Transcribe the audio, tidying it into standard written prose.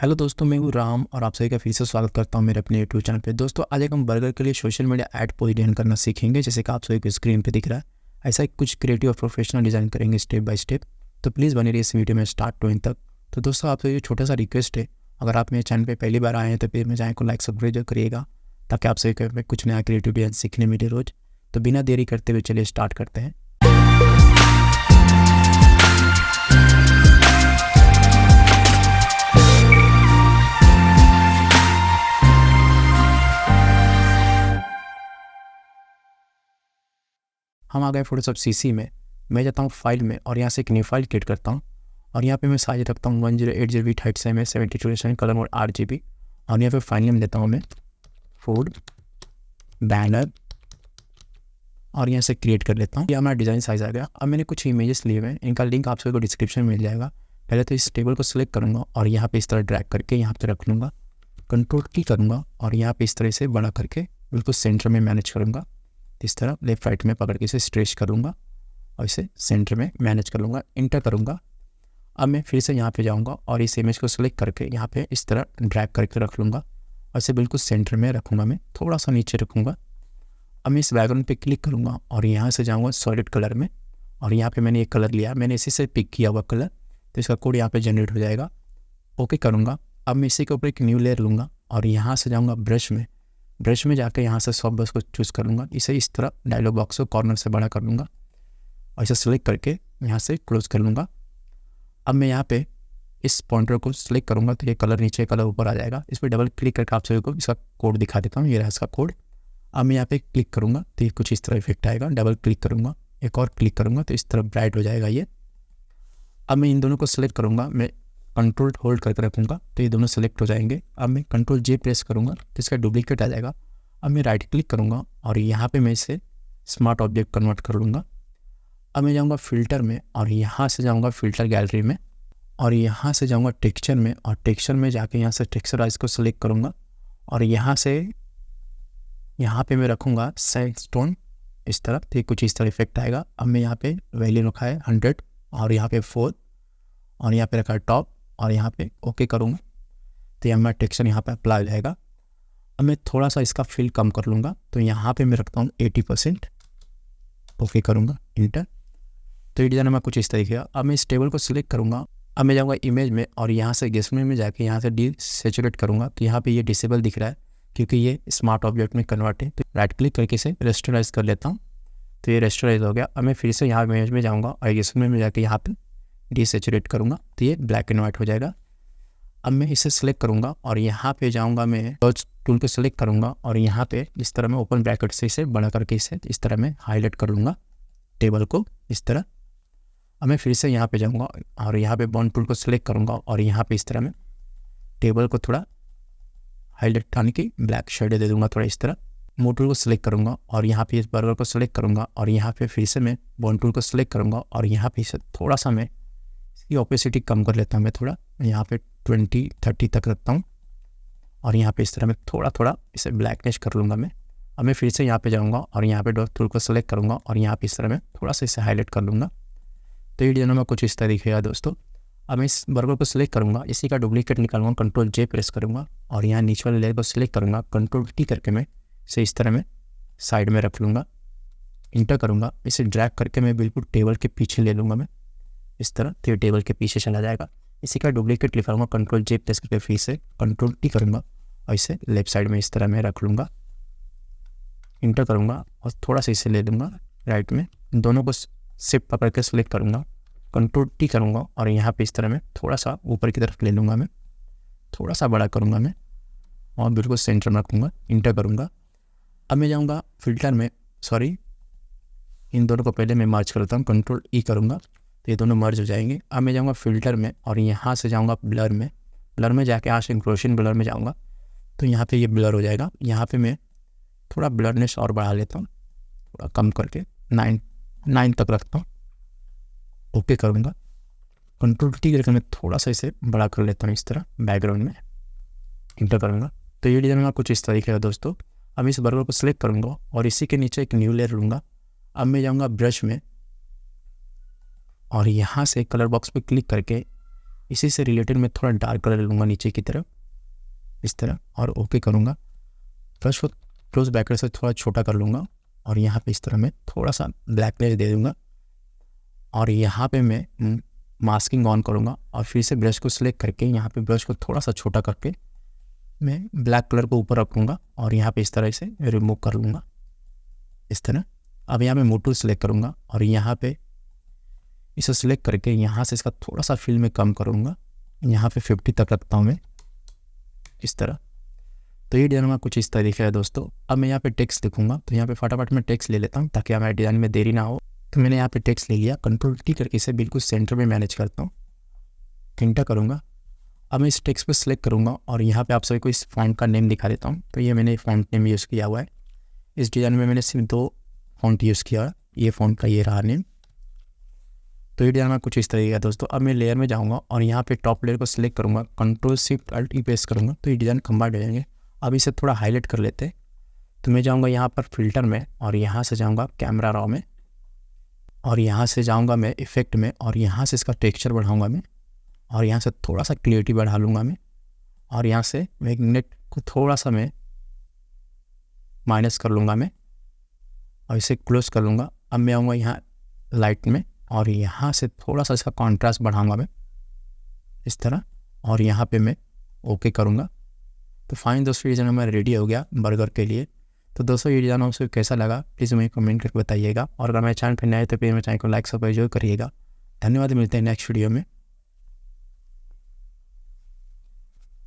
Hello दोस्तों, मैं हूँ राम और आप सभी का फिर से स्वागत करता हूँ मेरे अपने यूट्यूब चैनल पे। दोस्तों, आज एक हम बर्गर के लिए social media add post design करना सीखेंगे, जैसे कि आप सभी को स्क्रीन पे दिख रहा है। ऐसा ही कुछ क्रिएटिव और प्रोफेशनल डिज़ाइन करेंगे स्टेप बाय स्टेप। तो प्लीज़ बने रहिए इस वीडियो में स्टार्ट टू एंड तक। तो दोस्तों, आप सभी को छोटा सा रिक्वेस्ट है, अगर आप मेरे चैनल पर पहली बार आए हैं तो फिर मेरे चैनल को लाइक सब्सक्राइब करिएगा, ताकि आप सभी को कुछ नया क्रिएटिव डिज़ाइन सीखने मिले रोज़। तो बिना देरी करते हुए चलिए स्टार्ट करते हैं। हम आ गए फोटोशॉप सीसी में। मैं जाता हूँ फाइल में और यहाँ से एक न्यू फाइल क्रिएट करता हूँ और यहाँ पे मैं साइज रखता हूँ 1080 GB हाइट से मैं 72 कलर मोड 8 GB और यहाँ पे फाइल नेम देता हूँ मैं फूड बैनर और यहाँ से क्रिएट कर लेता हूँ। ये हमारा डिज़ाइन साइज आ गया। अब मैंने कुछ इमेजेस लिए हुए हैं, इनका लिंक आप सभी को डिस्क्रिप्शन में मिल जाएगा। पहले तो इस टेबल को सिलेक्ट करूँगा और यहाँ पे इस तरह ड्रैग करके यहाँ पे रख लूँगा, कंट्रोल की करूँगा और यहाँ पे इस तरह से बड़ा करके बिल्कुल सेंटर में मैनेज करूँगा। इस तरह लेफ्ट राइट में पकड़ के इसे स्ट्रेच करूँगा और इसे सेंटर में मैनेज कर लूँगा, इंटर करूँगा। अब मैं फिर से यहाँ पे जाऊँगा और इस इमेज को सिलेक्ट करके यहाँ पे इस तरह ड्रैग करके रख लूँगा और इसे बिल्कुल सेंटर में रखूँगा, मैं थोड़ा सा नीचे रखूँगा। अब मैं इस बैकग्राउंड पे क्लिक करूँगा और यहाँ से जाऊँगा सॉलिड कलर में और यहाँ पे मैंने एक कलर लिया, मैंने इसी से पिक किया हुआ कलर, तो इसका कोड यहाँ पे जनरेट हो जाएगा। ओके करूँगा। अब मैं इसी के ऊपर एक न्यू लेयर लूँगा और यहाँ से जाऊँगा ब्रश में जाकर यहाँ से सॉफ्ट ब्रश को चूज़ कर लूँगा। इसे इस तरह डायलॉग बॉक्स को कॉर्नर से बड़ा कर लूँगा और इसे सेलेक्ट करके यहाँ से क्लोज कर लूँगा। अब मैं यहाँ पे इस पॉइंटर को सिलेक्ट करूँगा तो ये कलर नीचे कलर ऊपर आ जाएगा। इस पर डबल क्लिक करके आप सभी को इसका कोड दिखा देता हूँ। ये रहा इसका कोड। अब मैं यहाँ पे क्लिक करूँगा तो ये कुछ इस तरह इफेक्ट आएगा। डबल क्लिक करूँगा, एक और क्लिक करूँगा तो इस तरह ब्राइट हो जाएगा ये। अब मैं इन दोनों को सिलेक्ट करूँगा, मैं कंट्रोल होल्ड करके रखूँगा तो ये दोनों सेलेक्ट हो जाएंगे। अब मैं कंट्रोल जे प्रेस करूँगा तो इसका डुप्लीकेट आ जाएगा। अब मैं राइट क्लिक करूँगा और यहाँ पे मैं इसे स्मार्ट ऑब्जेक्ट कन्वर्ट कर लूँगा। अब मैं जाऊँगा फिल्टर में और यहाँ से जाऊँगा फिल्टर गैलरी में और यहाँ से जाऊँगा टेक्सचर में और टेक्सचर में जाके यहाँ से टेक्सचराइज को सिलेक्ट करूँगा और यहाँ से यहाँ पे मैं रखूँगा सैंडस्टोन इस तरफ, तो कुछ इस तरह इफेक्ट आएगा। अब मैं यहाँ पे वैल्यू रखा है 100 और यहाँ पे 4 और यहाँ पे रखा है टॉप और यहाँ पे ओके करूँगा तो ये हमारा टेक्सचर यहाँ पे अप्लाई हो जाएगा। अब मैं थोड़ा सा इसका फिल कम कर लूँगा तो यहाँ पे मैं रखता हूँ 80%, ओके करूँगा, इंटर। तो ये डिज़ाइन हमारा कुछ इस तरीके का। अब मैं इस टेबल को सिलेक्ट करूँगा। अब मैं जाऊँगा इमेज में और यहाँ से गेस्टमेंट में जाके यहाँ से डीसैचुरेट करूँगा तो यहाँ पे ये डिसेबल दिख रहा है क्योंकि ये स्मार्ट ऑब्जेक्ट में कन्वर्ट है। तो राइट क्लिक करके इसे रेस्टोराइज कर लेता हूँ तो ये रेस्टोराइज हो गया। अब मैं फिर से यहाँ इमेज में जाऊँगा और गेस्टमेंट में जाके यहाँ पे डीसैचुरेट करूँगा तो ये ब्लैक एंड वाइट हो जाएगा। अब मैं इसे सिलेक्ट करूँगा और यहाँ पे जाऊँगा, मैं टच टूल को सिलेक्ट करूँगा और यहाँ पे इस तरह मैं ओपन ब्रैकेट से इसे बड़ा करके इसे इस तरह मैं हाईलाइट कर लूँगा टेबल को इस तरह। अब मैं फिर से यहाँ पे जाऊँगा और यहाँ पे बॉन्ड टूल को सिलेक्ट करूँगा और यहाँ पे इस तरह मैं टेबल को थोड़ा हाईलाइट आने की ब्लैक शेड दे दूँगा थोड़ा इस तरह। मूव टूल को सिलेक्ट करूँगा और यहाँ पे इस बर्गर को सिलेक्ट करूँगा और यहाँ पे फिर से मैं बॉन्ड टूल को सिलेक्ट करूँगा और यहाँ पे इसे थोड़ा सा मैं इसकी ओपेसिटी कम कर लेता हूँ। मैं थोड़ा यहाँ पे 20-30 तक रखता हूँ और यहाँ पे इस तरह मैं थोड़ा इसे ब्लैकनेस कर लूँगा मैं। अब मैं फिर से यहाँ पे जाऊँगा और यहाँ पे डॉट टूल को सिलेक्ट करूँगा और यहाँ पे इस तरह मैं थोड़ा सा इसे हाईलाइट कर लूँगा। तो ये डिज़ाइन में कुछ इस तरीके का दोस्तों। अब मैं इस बर्गर को सिलेक्ट करूँगा, इसी का डुप्लीकेट निकालूंगा, कंट्रोल जे प्रेस करूँगा और यहाँ नीचे वाले लेयर को सिलेक्ट करूँगा, कंट्रोल टी करके मैं इसे इस तरह मैं साइड में रख लूँगा, इंटर करूँगा। इसे ड्रैग करके मैं बिल्कुल टेबल के पीछे ले लूँगा मैं इस तरह, तो ये टेबल के पीछे चला जाएगा। इसी का डुप्लीकेट लिखाऊंगा, कंट्रोल जे प्रेस करके फिर से कंट्रोल टी करूँगा और इसे लेफ्ट साइड में इस तरह मैं रख लूँगा, इंटर करूँगा और थोड़ा सा इसे ले लूँगा राइट में। दोनों को शिफ्ट पकड़ के सिलेक्ट करूँगा, कंट्रोल टी करूँगा और यहाँ पे इस तरह मैं थोड़ा सा ऊपर की तरफ ले लूँगा, मैं थोड़ा सा बड़ा करूँगा मैं और बिल्कुल सेंटर में रखूँगा, इंटर करूँगा। अब मैं जाऊँगा फिल्टर में, इन दोनों को पहले मैं मर्ज करता हूँ, कंट्रोल ई करूँगा तो ये दोनों मर्ज हो जाएंगे। अब मैं जाऊँगा फिल्टर में और यहाँ से जाऊँगा ब्लर में जाके यहाँ से इंक्रोशन ब्लर में जाऊँगा तो यहाँ पे ये ब्लर हो जाएगा। यहाँ पे मैं थोड़ा ब्लरनेस और बढ़ा लेता हूँ, थोड़ा कम करके 9 तक रखता हूँ, ओके करूँगा। कंट्रोल टी करके मैं थोड़ा सा इसे बड़ा कर लेता हूँ इस तरह बैकग्राउंड में, इंटर करूँगा। तो ये डिज़ाइन में कुछ इस तरीके का दोस्तों। अब इस बर्गर को सिलेक्ट करूँगा और इसी के नीचे एक न्यू लेयर लूँगा। अब मैं जाऊँगा ब्रश में और यहाँ से कलर बॉक्स पे क्लिक करके इसी से रिलेटेड मैं थोड़ा डार्क कलर लूँगा नीचे की तरफ इस तरह और ओके करूँगा। ब्रश को क्लोज बैकर से थोड़ा छोटा कर लूँगा और यहाँ पे इस तरह मैं थोड़ा सा ब्लैकनेस दे दूँगा और यहाँ पे मैं मास्किंग ऑन करूँगा और फिर से ब्रश को सिलेक्ट करके यहाँ पे ब्रश को थोड़ा सा छोटा करके मैं ब्लैक कलर को ऊपर रखूँगा और यहाँ पे इस तरह से रिमूव कर लूँगा इस तरह। अब यहाँ पे मोटू सिलेक्ट करूँगा और यहाँ पे इसे सिलेक्ट करके यहाँ से इसका थोड़ा सा फिल में कम करूँगा, यहाँ पे 50 तक रखता हूँ मैं इस तरह। तो ये डिज़ाइन कुछ इस तरीके है दोस्तों। अब मैं यहाँ पे टेक्स्ट लिखूँगा, तो यहाँ पे फटाफट मैं टेक्स्ट ले लेता हूँ ताकि हमारे डिज़ाइन में देरी ना हो। तो मैंने यहाँ पे टेक्स्ट ले लिया, कंट्रोल टी करके इसे बिल्कुल सेंटर में मैनेज करता हूँ, एंटर करूँगा। अब मैं इस टेक्स्ट पर सिलेक्ट करूँगा और यहाँ पे आप सभी को इस फॉन्ट का नेम दिखा देता हूँ। तो ये मैंने फॉन्ट नेम यूज़ किया हुआ है। इस डिज़ाइन में मैंने सिर्फ 2 फॉन्ट यूज़ किया है, ये फॉन्ट का ये रहा नेम। तो ये डिज़ाइन कुछ इस तरीके का दोस्तों। अब मैं लेयर में जाऊँगा और यहाँ पे टॉप लेयर को सिलेक्ट करूँगा, कंट्रोल शिफ्ट अल्ट ई प्रेस करूँगा तो ये डिज़ाइन कंबाइंड हो जाएंगे। अब इसे थोड़ा हाईलाइट कर लेते हैं। तो मैं जाऊँगा यहाँ पर फिल्टर में और यहाँ से जाऊँगा कैमरा रॉ में और यहाँ से जाऊँगा मैं इफेक्ट में और यहाँ से इसका टेक्सचर बढ़ाऊँगा मैं और यहाँ से थोड़ा सा क्लियरिटी बढ़ा लूँगा मैं और यहाँ से मैग्नेट को थोड़ा सा मैं माइनस कर लूँगा मैं और इसे क्लोज कर लूँगा। अब मैं आऊँगा यहाँ लाइट में और यहाँ से थोड़ा सा इसका कॉन्ट्रास्ट बढ़ाऊँगा मैं इस तरह और यहाँ पे मैं ओके करूँगा। तो फाइन दोस्तों, ये डिज़ाइन हमारा रेडी हो गया बर्गर के लिए। तो दोस्तों ये डिज़ाइन आपको कैसा लगा प्लीज़ मुझे कमेंट करके बताइएगा और अगर मेरे चैनल पर नए तो प्लीज़ मेरे चैनल को लाइक सब्सक्राइब जरूर करिएगा। धन्यवाद, मिलते हैं नेक्स्ट वीडियो में।